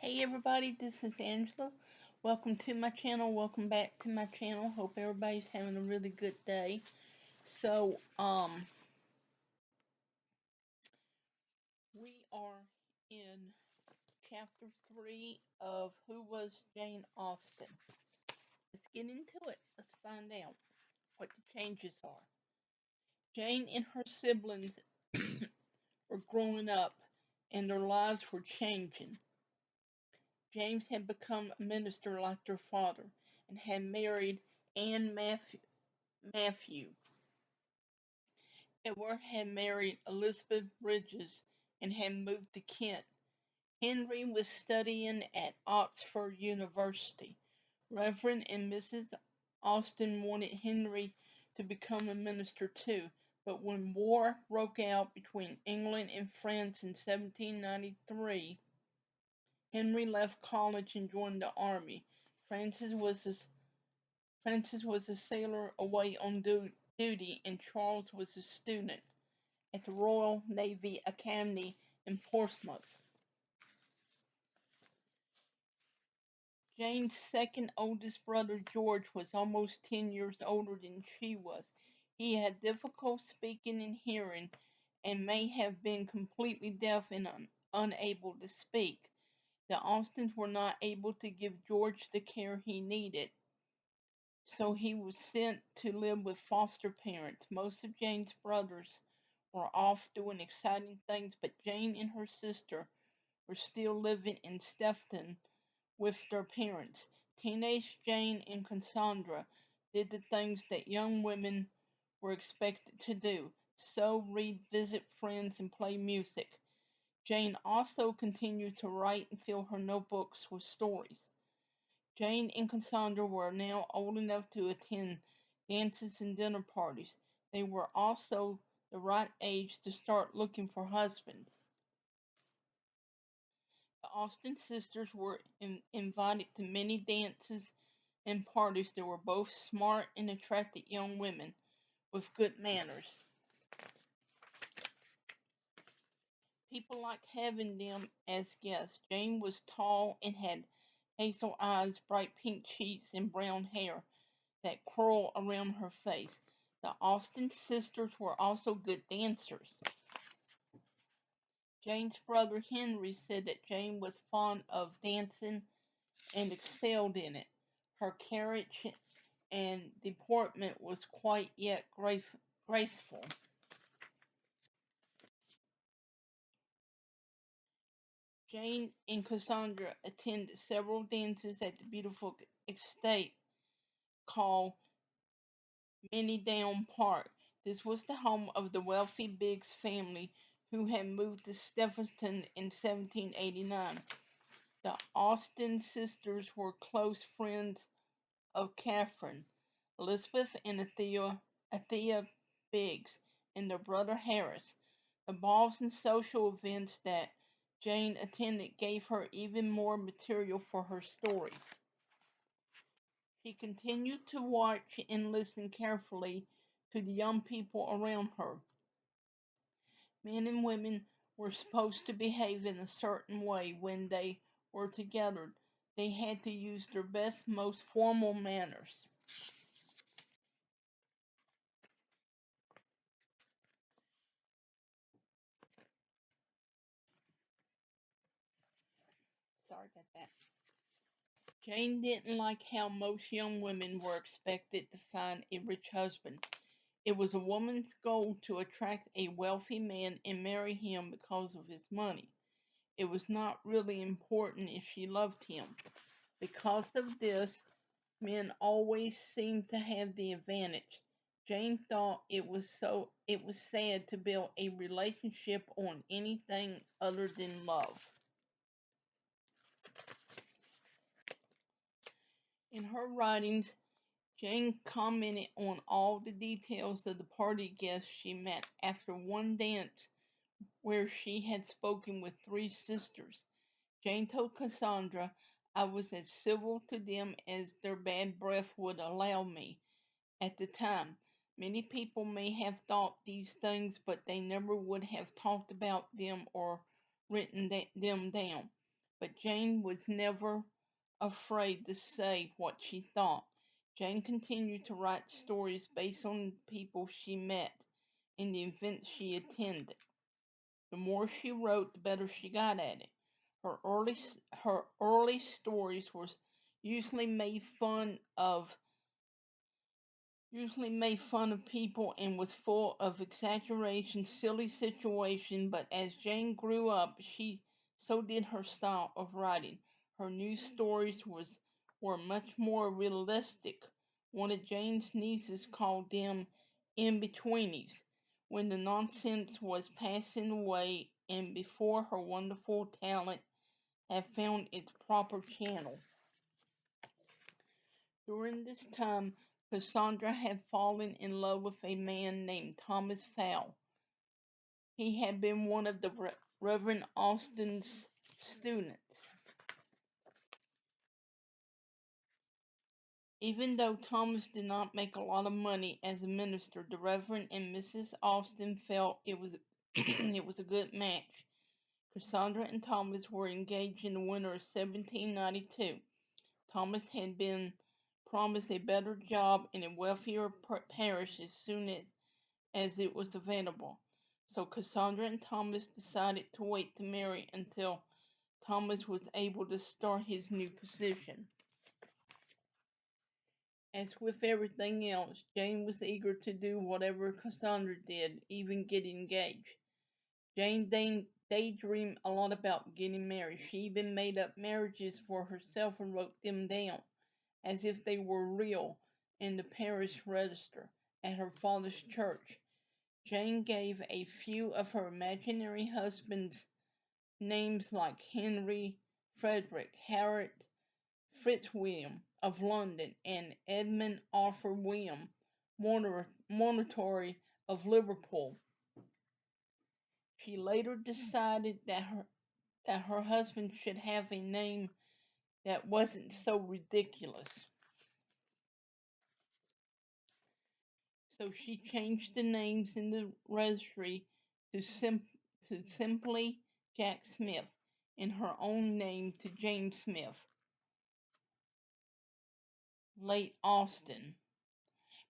Hey everybody, this is Angela. Welcome to my channel. Welcome back to my channel. Hope everybody's having a really good day. We are in chapter 3 of Who Was Jane Austen. Let's get into it. Let's find out what the changes are. Jane and her siblings were growing up and their lives were changing. James had become a minister like their father and had married Anne Matthew. Edward had married Elizabeth Bridges and had moved to Kent. Henry was studying at Oxford University. Reverend and Mrs. Austen wanted Henry to become a minister too, but when war broke out between England and France in 1793, Henry left college and joined the army. Francis was a, Francis was a sailor away on duty, and Charles was a student at the Royal Navy Academy in Portsmouth. Jane's second oldest brother, George, was almost 10 years older than she was. He had difficulty speaking and hearing and may have been completely deaf and unable to speak. The Austens were not able to give George the care he needed, so he was sent to live with foster parents. Most of Jane's brothers were off doing exciting things, but Jane and her sister were still living in Stepton with their parents. Teenage Jane and Cassandra did the things that young women were expected to do: sew, read, visit friends, and play music. Jane also continued to write and fill her notebooks with stories. Jane and Cassandra were now old enough to attend dances and dinner parties. They were also the right age to start looking for husbands. The Austen sisters were invited to many dances and parties. They were both smart and attractive young women with good manners. People liked having them as guests. Jane was tall and had hazel eyes, bright pink cheeks, and brown hair that curled around her face. The Austen sisters were also good dancers. Jane's brother Henry said that Jane was fond of dancing and excelled in it. Her carriage and deportment was quite yet graceful. Jane and Cassandra attended several dances at the beautiful estate called Down Park. This was the home of the wealthy Biggs family who had moved to Stephenson in 1789. The Austen sisters were close friends of Catherine, Elizabeth, and Althea Biggs, and their brother Harris. The balls and social events that Jane attended gave her even more material for her stories. She continued to watch and listen carefully to the young people around her. Men and women were supposed to behave in a certain way when they were together. They had to use their best, most formal manners. Sorry about that. Jane didn't like how most young women were expected to find a rich husband. It was a woman's goal to attract a wealthy man and marry him because of his money. It was not really important if she loved him. Because of this, men always seemed to have the advantage. Jane thought it was sad to build a relationship on anything other than love. In her writings, Jane commented on all the details of the party guests she met after one dance where she had spoken with three sisters. Jane told Cassandra, "I was as civil to them as their bad breath would allow me at the time. Many people may have thought these things, but they never would have talked about them or written them down. but Jane was never afraid to say what she thought. Jane continued to write stories based on people she met and the events she attended. The more she wrote, the better she got at it. Her early her early stories were usually made fun of usually made fun of people and was full of exaggeration, silly situation, but as Jane grew up, so did her style of writing. Her new stories were much more realistic. One of Jane's nieces called them in-betweenies, when the nonsense was passing away and before her wonderful talent had found its proper channel. During this time, Cassandra had fallen in love with a man named Thomas Fowle. He had been one of the Reverend Austen's students. Even though Thomas did not make a lot of money as a minister, the Reverend and Mrs. Austen felt it was it was a good match. Cassandra and Thomas were engaged in the winter of 1792. Thomas had been promised a better job in a wealthier parish as soon as it was available. So Cassandra and Thomas decided to wait to marry until Thomas was able to start his new position. As with everything else, Jane was eager to do whatever Cassandra did, even get engaged. Jane daydreamed a lot about getting married. She even made up marriages for herself and wrote them down, as if they were real, in the parish register at her father's church. Jane gave a few of her imaginary husbands names like Henry, Frederick, Harriet, Fitzwilliam of London, and Edmund Arthur William Monitory of Liverpool. She later decided that her husband should have a name that wasn't so ridiculous. So she changed the names in the registry to, to simply Jack Smith and her own name to James Smith, late Austen.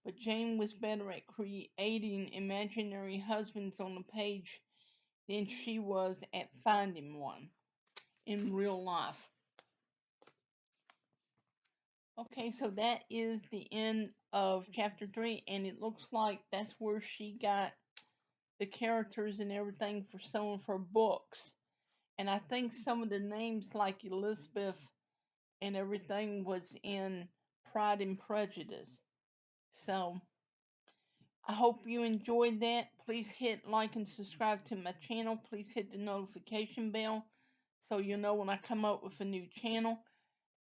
But Jane was better at creating imaginary husbands on the page than she was at finding one in real life. Okay, so that is the end of chapter 3, and it looks like that's where she got the characters and everything for some of her books. And I think some of the names, like Elizabeth and everything, was in Pride and Prejudice. So I hope you enjoyed that. Please hit like and subscribe to my channel. Please hit the notification bell so you'll know when I come up with a new channel.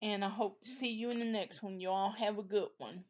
And I hope to see you in the next one. You all have a good one.